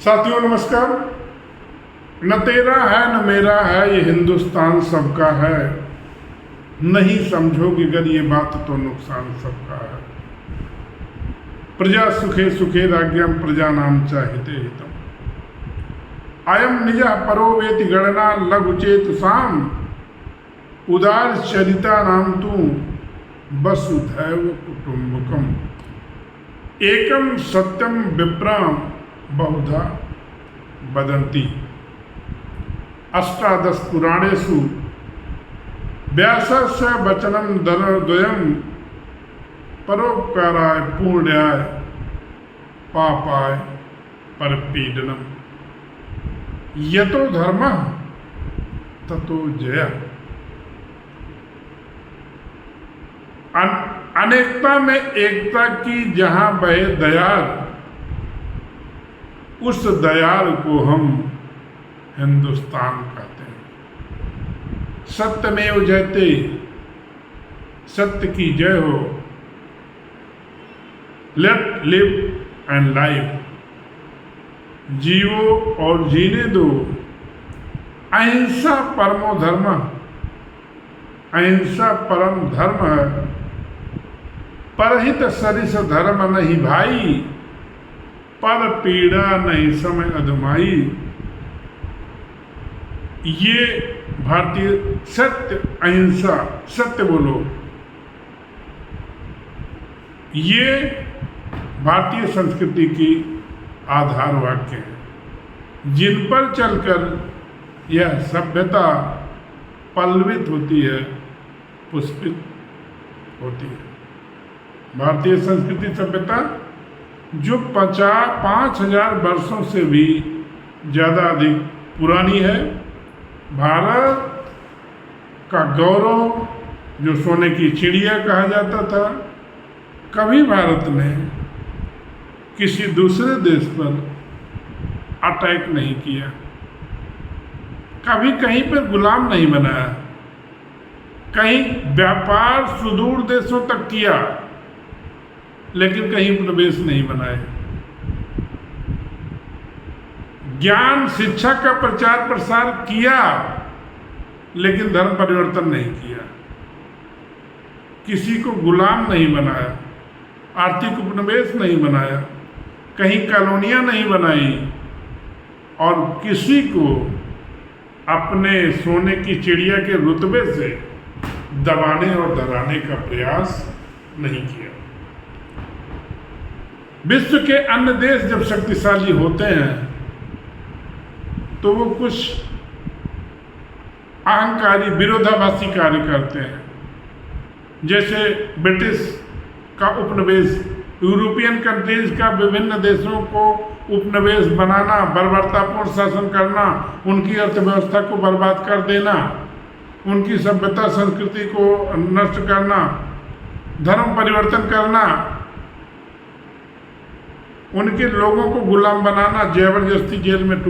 साथियों नमस्कार। न तेरा है न मेरा है, ये हिंदुस्तान सबका है। नहीं समझोगे अगर ये बात तो नुकसान सबका है। प्रजा सुखे सुखे राज्यम प्रजा नाम चाहिते हितम। अयम निज परो वेति गणना लघु चेत साम। उदार चरिता नाम तू वसुधैव कुटुंबकम। एकम सत्यम विप्राम बहुधा वदन्ति। अष्टादश पुराणेषु व्यासस्य वचनं द्वयं परोपकाराय पुण्याय पापाय परपीडनम्। यतो धर्मः ततो जयः। अनेकता में एकता की जहां बहे दयाल, उस दयाल को हम हिंदुस्तान कहते हैं। सत्यमेव जयते, सत्य की जय हो। लेट लिव एंड लाइफ, जियो और जीने दो। अहिंसा परमो धर्म, अहिंसा परम धर्म है। परहित सरिस धर्म नहीं भाई, पर पीड़ा नहीं समय अधमाई। ये भारतीय सत्य, अहिंसा, सत्य बोलो, ये भारतीय संस्कृति की आधार वाक्य है, जिन पर चलकर यह सभ्यता पल्लवित होती है, पुष्पित होती है। भारतीय संस्कृति सभ्यता जो 5,000 वर्षों से भी ज़्यादा अधिक पुरानी है। भारत का गौरव, जो सोने की चिड़िया कहा जाता था, कभी भारत ने किसी दूसरे देश पर अटैक नहीं किया, कभी कहीं पर गुलाम नहीं बनाया, कहीं व्यापार सुदूर देशों तक किया, लेकिन कहीं प्रवेश नहीं बनाए। ज्ञान शिक्षा का प्रचार प्रसार किया, लेकिन धर्म परिवर्तन नहीं किया। किसी को गुलाम नहीं बनाया, आर्थिक उपनिवेश नहीं बनाया, कहीं कॉलोनियां नहीं बनाई, और किसी को अपने सोने की चिड़िया के रुतबे से दबाने और डराने का प्रयास नहीं किया। विश्व के अन्य देश जब शक्तिशाली होते हैं तो वो कुछ अहंकारी विरोधाभासी कार्य करते हैं। जैसे ब्रिटिश का उपनिवेश, यूरोपियन कंट्रीज का विभिन्न देशों को उपनिवेश बनाना, बर्बरतापूर्ण शासन करना, उनकी अर्थव्यवस्था को बर्बाद कर देना, उनकी सभ्यता संस्कृति को नष्ट करना, धर्म परिवर्तन करना, उनके लोगों को गुलाम बनाना, जबरदस्ती जेल में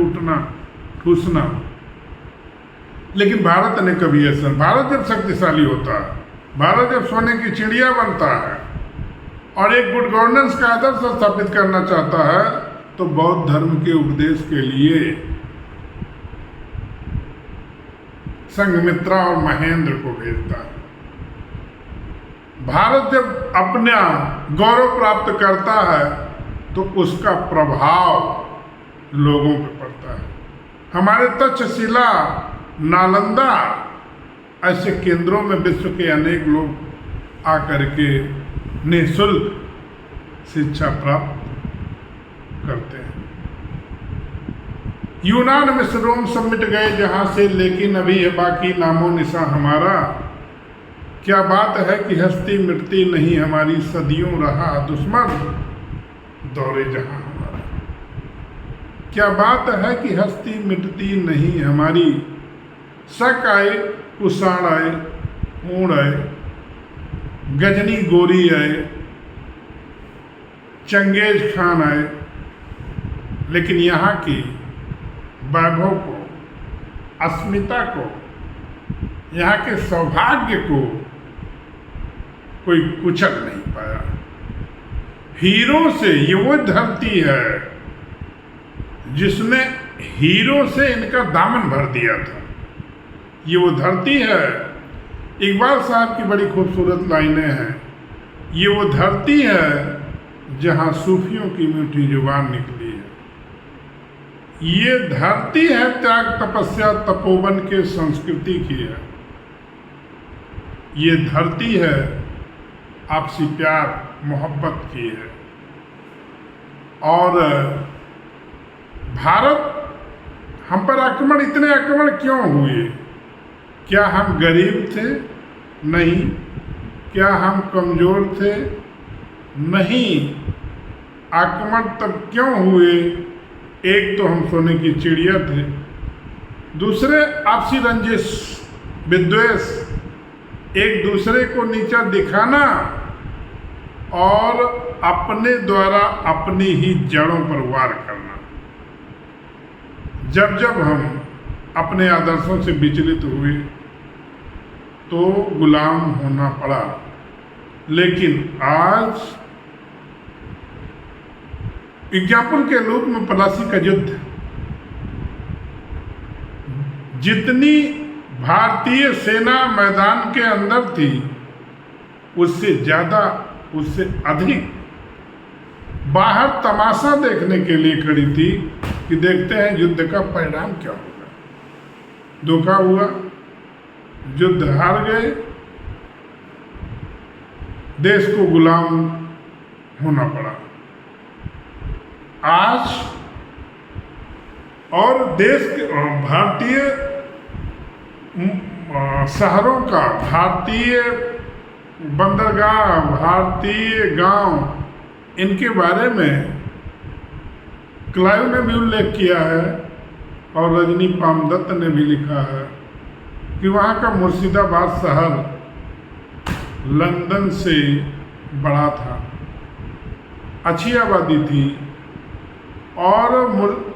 ठूसना। लेकिन भारत ने कभी ऐसा, भारत जब शक्तिशाली होता है, भारत जब सोने की चिड़िया बनता है और एक गुड गवर्नेंस का आदर्श स्थापित करना चाहता है, तो बौद्ध धर्म के उपदेश के लिए संघमित्रा और महेंद्र को भेजता है। भारत जब अपना गौरव प्राप्त करता है तो उसका प्रभाव लोगों पर पड़ता है। हमारे तक्षशिला, नालंदा ऐसे केंद्रों में विश्व के अनेक लोग आकर के निःशुल्क शिक्षा प्राप्त करते हैं। यूनान में से रोम सब मिट गए जहां से, लेकिन अभी है बाकी नामो निशा हमारा। क्या बात है कि हस्ती मिटती नहीं हमारी, सदियों रहा दुश्मन दौरे जहां हमारा। क्या बात है कि हस्ती मिटती नहीं हमारी, शक आए, कुषाण आए, ऊंड आए, गजनी गोरी आए, चंगेज खान आए, लेकिन यहाँ की वैभव को, अस्मिता को, यहाँ के सौभाग्य को कोई कुचल नहीं पाया। हीरों से ये वो धरती है जिसने हीरो से इनका दामन भर दिया था। ये वो धरती है, इकबाल साहब की बड़ी खूबसूरत लाइनें हैं, ये वो धरती है जहां सूफियों की मीठी जुबान निकली है। ये धरती है त्याग तपस्या तपोवन के संस्कृति की है। ये धरती है आपसी प्यार मोहब्बत की है। और भारत, हम पर आक्रमण, इतने आक्रमण क्यों हुए? क्या हम गरीब थे? नहीं। क्या हम कमजोर थे? नहीं। आक्रमण तब क्यों हुए? एक तो हम सोने की चिड़िया थे, दूसरे आपसी रंजिश विद्वेष, एक दूसरे को नीचा दिखाना और अपने द्वारा अपनी ही जड़ों पर वार करना। जब जब हम अपने आदर्शों से विचलित हुए तो गुलाम होना पड़ा। लेकिन आज एग्जाम्पल के रूप में पलासी का युद्ध, जितनी भारतीय सेना मैदान के अंदर थी उससे ज्यादा, उससे अधिक बाहर तमाशा देखने के लिए खड़ी थी कि देखते हैं युद्ध का परिणाम क्या होगा। धोखा हुआ, युद्ध हार गए, देश को गुलाम होना पड़ा। आज और देश के भारतीय शहरों का, भारतीय बंदरगाह, भारतीय गांव, इनके बारे में क्लाइव ने भी उल्लेख किया है और रजनी पामदत्त ने भी लिखा है कि वहाँ का मुर्शिदाबाद शहर लंदन से बड़ा था, अच्छी आबादी थी और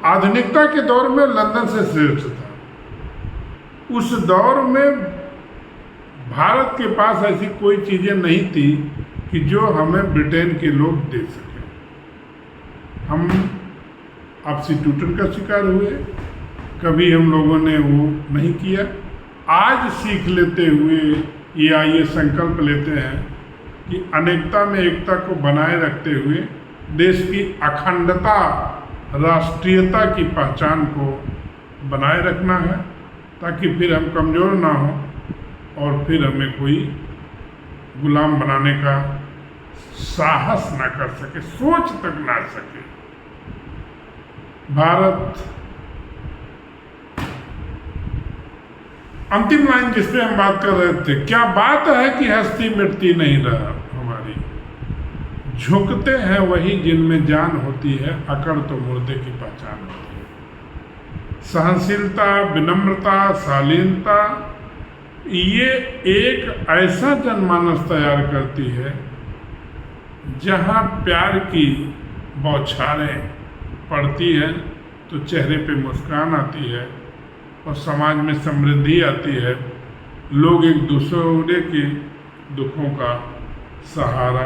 आधुनिकता के दौर में लंदन से श्रेष्ठ था। उस दौर में भारत के पास ऐसी कोई चीज़ें नहीं थी कि जो हमें ब्रिटेन के लोग दे सकें। हम आपसी टूटन का शिकार हुए, कभी हम लोगों ने वो नहीं किया। आज सीख लेते हुए ये संकल्प लेते हैं कि अनेकता में एकता को बनाए रखते हुए देश की अखंडता, राष्ट्रीयता की पहचान को बनाए रखना है, ताकि फिर हम कमज़ोर ना हो और फिर हमें कोई गुलाम बनाने का साहस ना कर सके, सोच तक ना सके। भारत, अंतिम लाइन जिस पे हम बात कर रहे थे, क्या बात है कि हस्ती मिटती नहीं रहा हमारी, झुकते हैं वही जिनमें जान होती है, अकड़ तो मुर्दे की पहचान होती है। सहनशीलता, विनम्रता, शालीनता, ये एक ऐसा जनमानस तैयार करती है जहाँ प्यार की बौछारें पड़ती हैं तो चेहरे पे मुस्कान आती है और समाज में समृद्धि आती है। लोग एक दूसरे के दुखों का सहारा